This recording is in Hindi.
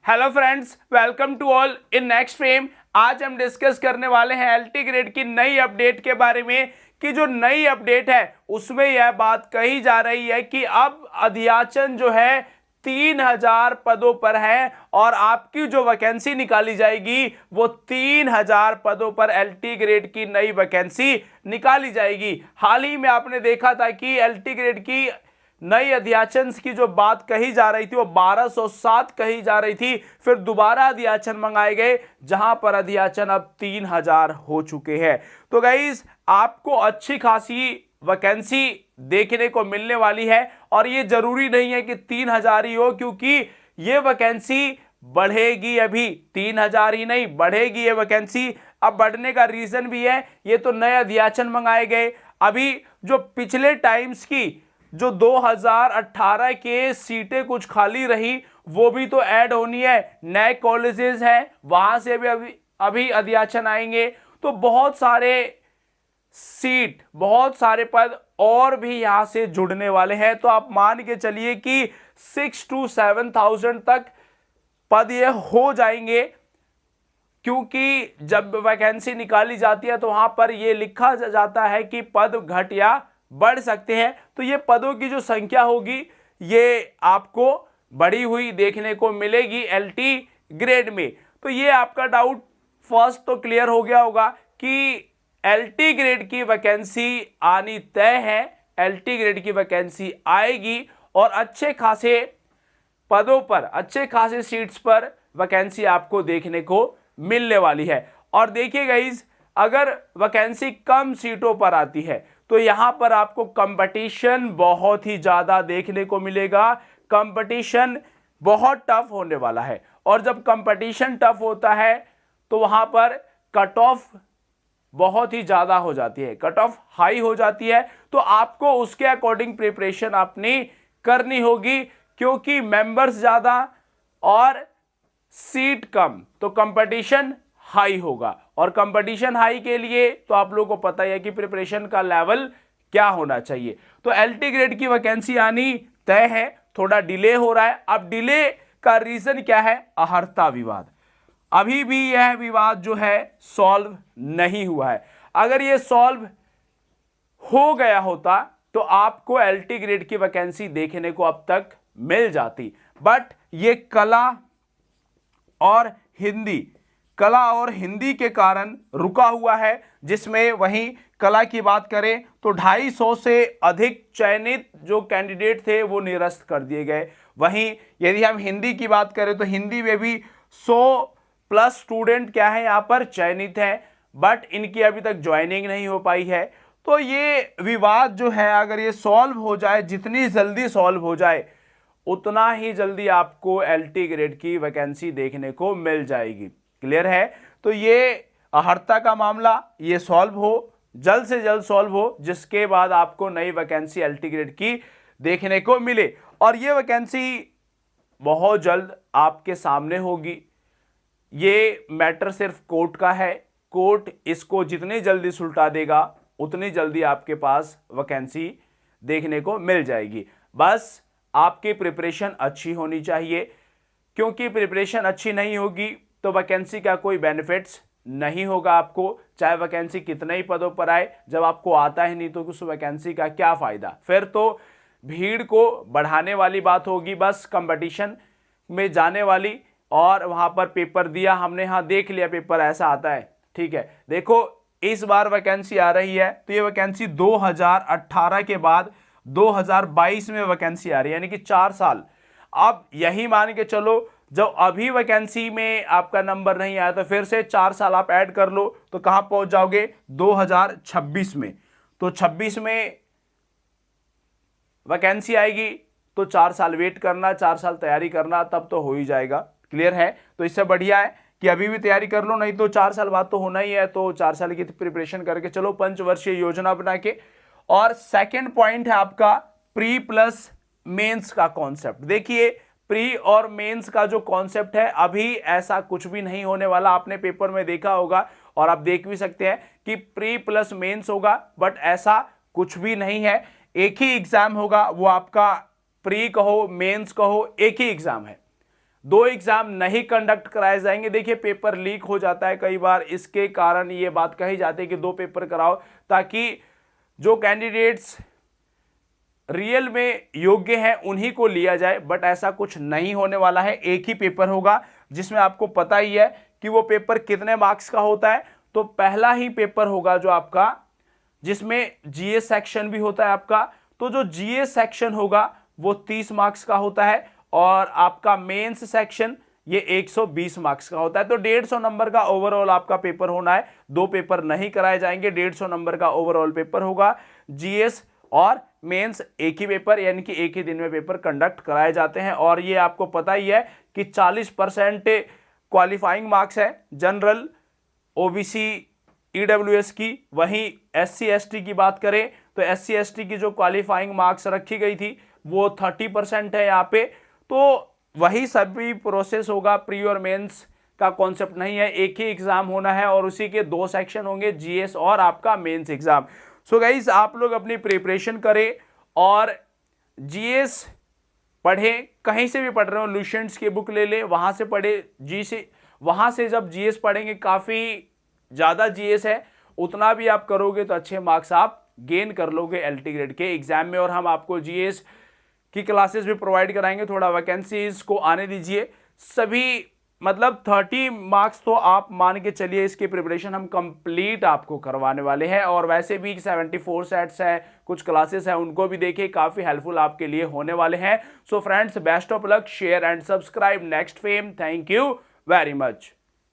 Hello friends, welcome to all in next frame. आज हम डिस्कस करने वाले हैं एलटी ग्रेड की नई अपडेट के बारे में कि जो नई अपडेट है उसमें यह बात कही जा रही है कि अब अध्याचन जो है 3000 पदों पर है और आपकी जो वैकेंसी निकाली जाएगी वो 3000 पदों पर एलटी ग्रेड की नई वैकेंसी निकाली जाएगी। हाल ही में आपने देखा था कि एलटी ग्रेड की नई अध्याचन की जो बात कही जा रही थी वो 1207 कही जा रही थी, फिर दोबारा अध्याचन मंगाए गए जहां पर अध्याचन अब 3000 हो चुके हैं। तो गाइस आपको अच्छी खासी वैकेंसी देखने को मिलने वाली है और ये जरूरी नहीं है कि 3000 ही हो, क्योंकि ये वैकेंसी बढ़ेगी। अभी 3000 ही नहीं बढ़ेगी ये वैकेंसी। अब बढ़ने का रीजन भी है, ये तो नए अध्याचन मंगाए गए। अभी जो पिछले टाइम्स की जो 2018 के सीटें कुछ खाली रही वो भी तो ऐड होनी है, नए कॉलेजेस हैं वहां से भी अभी अध्याचन आएंगे। तो बहुत सारे सीट, बहुत सारे पद और भी यहां से जुड़ने वाले हैं। तो आप मान के चलिए कि 6 to 7,000 तक पद ये हो जाएंगे, क्योंकि जब वैकेंसी निकाली जाती है तो वहां पर ये लिखा जाता है कि पद घट या बढ़ सकते हैं। तो ये पदों की जो संख्या होगी ये आपको बढ़ी हुई देखने को मिलेगी एलटी ग्रेड में। तो ये आपका डाउट फर्स्ट तो क्लियर हो गया होगा कि एलटी ग्रेड की वैकेंसी आनी तय है, एलटी ग्रेड की वैकेंसी आएगी और अच्छे खासे पदों पर, अच्छे खासे सीट्स पर वैकेंसी आपको देखने को मिलने वाली है। और देखिए गाइस, अगर वैकेंसी कम सीटों पर आती है तो यहां पर आपको कंपटीशन बहुत ही ज्यादा देखने को मिलेगा। कंपटीशन बहुत टफ होने वाला है और जब कंपटीशन टफ होता है तो वहां पर कट ऑफ बहुत ही ज्यादा हो जाती है, कट ऑफ हाई हो जाती है। तो आपको उसके अकॉर्डिंग प्रिपरेशन अपनी करनी होगी, क्योंकि मेंबर्स ज्यादा और सीट कम तो कंपटीशन हाई होगा। और कंपटीशन हाई के लिए तो आप लोगों को पता ही है कि प्रिपरेशन का लेवल क्या होना चाहिए। तो एलटी ग्रेड की वैकेंसी आनी तय है, थोड़ा डिले हो रहा है। अब डिले का रीजन क्या है? अहर्ता विवाद। अभी भी यह विवाद जो है सॉल्व नहीं हुआ है। अगर यह सॉल्व हो गया होता तो आपको एलटी ग्रेड की वैकेंसी देखने को अब तक मिल जाती, बट ये कला और हिंदी के कारण रुका हुआ है, जिसमें वहीं कला की बात करें तो 250 से अधिक चयनित जो कैंडिडेट थे वो निरस्त कर दिए गए। वहीं यदि हम हिंदी की बात करें तो हिंदी में भी 100+ स्टूडेंट क्या है यहाँ पर चयनित हैं, बट इनकी अभी तक ज्वाइनिंग नहीं हो पाई है। तो ये विवाद जो है अगर ये सॉल्व हो जाए, जितनी जल्दी सॉल्व हो जाए उतना ही जल्दी आपको एलटी ग्रेड की वैकेंसी देखने को मिल जाएगी। क्लियर है? तो ये अहर्ता का मामला ये सॉल्व हो, जल्द से जल्द सॉल्व हो, जिसके बाद आपको नई वैकेंसी एलटी ग्रेड की देखने को मिले। और ये वैकेंसी बहुत जल्द आपके सामने होगी। ये मैटर सिर्फ कोर्ट का है, कोर्ट इसको जितनी जल्दी सुलटा देगा उतनी जल्दी आपके पास वैकेंसी देखने को मिल जाएगी। बस आपकी प्रिपरेशन अच्छी होनी चाहिए, क्योंकि प्रिपरेशन अच्छी नहीं होगी तो वैकेंसी का कोई बेनिफिट्स नहीं होगा आपको। चाहे वैकेंसी कितने ही पदों पर आए, जब आपको आता ही नहीं तो उस वैकेंसी का क्या फायदा? फिर तो भीड़ को बढ़ाने वाली बात होगी, बस कंपटीशन में जाने वाली। और वहां पर पेपर दिया हमने, हाँ देख लिया पेपर ऐसा आता है, ठीक है। देखो इस बार वैकेंसी आ रही है तो ये वैकेंसी 2018 के बाद 2022 में वैकेंसी आ रही है, यानी कि 4 साल। अब यही मान के चलो जब अभी वैकेंसी में आपका नंबर नहीं आया तो फिर से 4 साल आप ऐड कर लो तो कहां पहुंच जाओगे? 2026 में। तो 26 में वैकेंसी आएगी तो 4 साल वेट करना, 4 साल तैयारी करना, तब तो हो ही जाएगा। क्लियर है? तो इससे बढ़िया है कि अभी भी तैयारी कर लो, नहीं तो 4 साल बाद तो होना ही है। तो 4 साल की प्रिपरेशन करके चलो, पंचवर्षीय योजना बना के। और सेकंड पॉइंट है आपका प्री प्लस मेंस का कॉन्सेप्ट। देखिए प्री और मेंस का जो कॉन्सेप्ट है, अभी ऐसा कुछ भी नहीं होने वाला। आपने पेपर में देखा होगा और आप देख भी सकते हैं कि प्री प्लस मेंस होगा, बट ऐसा कुछ भी नहीं है। एक ही एग्जाम होगा, वो आपका प्री कहो मेंस कहो एक ही एग्जाम है। 2 एग्जाम नहीं कंडक्ट कराए जाएंगे। देखिए पेपर लीक हो जाता है कई बार, इसके कारण ये बात कही जाती है कि 2 पेपर कराओ, ताकि जो कैंडिडेट्स रियल में योग्य हैं उन्हीं को लिया जाए। बट ऐसा कुछ नहीं होने वाला है, एक ही पेपर होगा जिसमें आपको पता ही है कि वो पेपर कितने मार्क्स का होता है। तो पहला ही पेपर होगा जो आपका, जिसमें जीएस सेक्शन भी होता है आपका। तो जो जीएस सेक्शन होगा वो 30 मार्क्स का होता है, और आपका मेंस सेक्शन ये 120 मार्क्स का होता है। तो 150 नंबर का ओवरऑल आपका पेपर होना है। 2 पेपर नहीं कराए जाएंगे, 150 नंबर का ओवरऑल पेपर होगा। जीएस और मेंस एक ही पेपर, यानी कि एक ही दिन में पेपर कंडक्ट कराए जाते हैं। और ये आपको पता ही है कि 40% क्वालिफाइंग मार्क्स है जनरल, ओबीसी, ईडब्ल्यूएस की। वहीं एससी एसटी की बात करें तो एससी एसटी की जो क्वालिफाइंग मार्क्स रखी गई थी वो 30% है यहाँ पे। तो वही सभी प्रोसेस होगा, प्री और मेंस का कॉन्सेप्ट नहीं है, एक ही एग्जाम होना है और उसी के 2 सेक्शन होंगे, जीएस और आपका मेंस एग्जाम। सो गाइस आप लोग अपनी प्रिपरेशन करें और जीएस पढ़ें, कहीं से भी पढ़ रहे हो लुसेंट्स की बुक ले ले, वहां से पढ़े जी से। वहां से जब जीएस पढ़ेंगे, काफी ज्यादा जीएस है, उतना भी आप करोगे तो अच्छे मार्क्स आप गेन कर लोगे एलटी ग्रेड के एग्जाम में। और हम आपको जीएस की क्लासेस भी प्रोवाइड कराएंगे, थोड़ा वैकेंसीज को आने दीजिए। सभी मतलब 30 मार्क्स तो आप मान के चलिए, इसकी प्रिपरेशन हम कंप्लीट आपको करवाने वाले हैं। और वैसे भी 74 सेट्स हैं, कुछ क्लासेस हैं, उनको भी देखिए, काफी हेल्पफुल आपके लिए होने वाले हैं। So friends, best of luck, share and subscribe next fame. Thank you very much.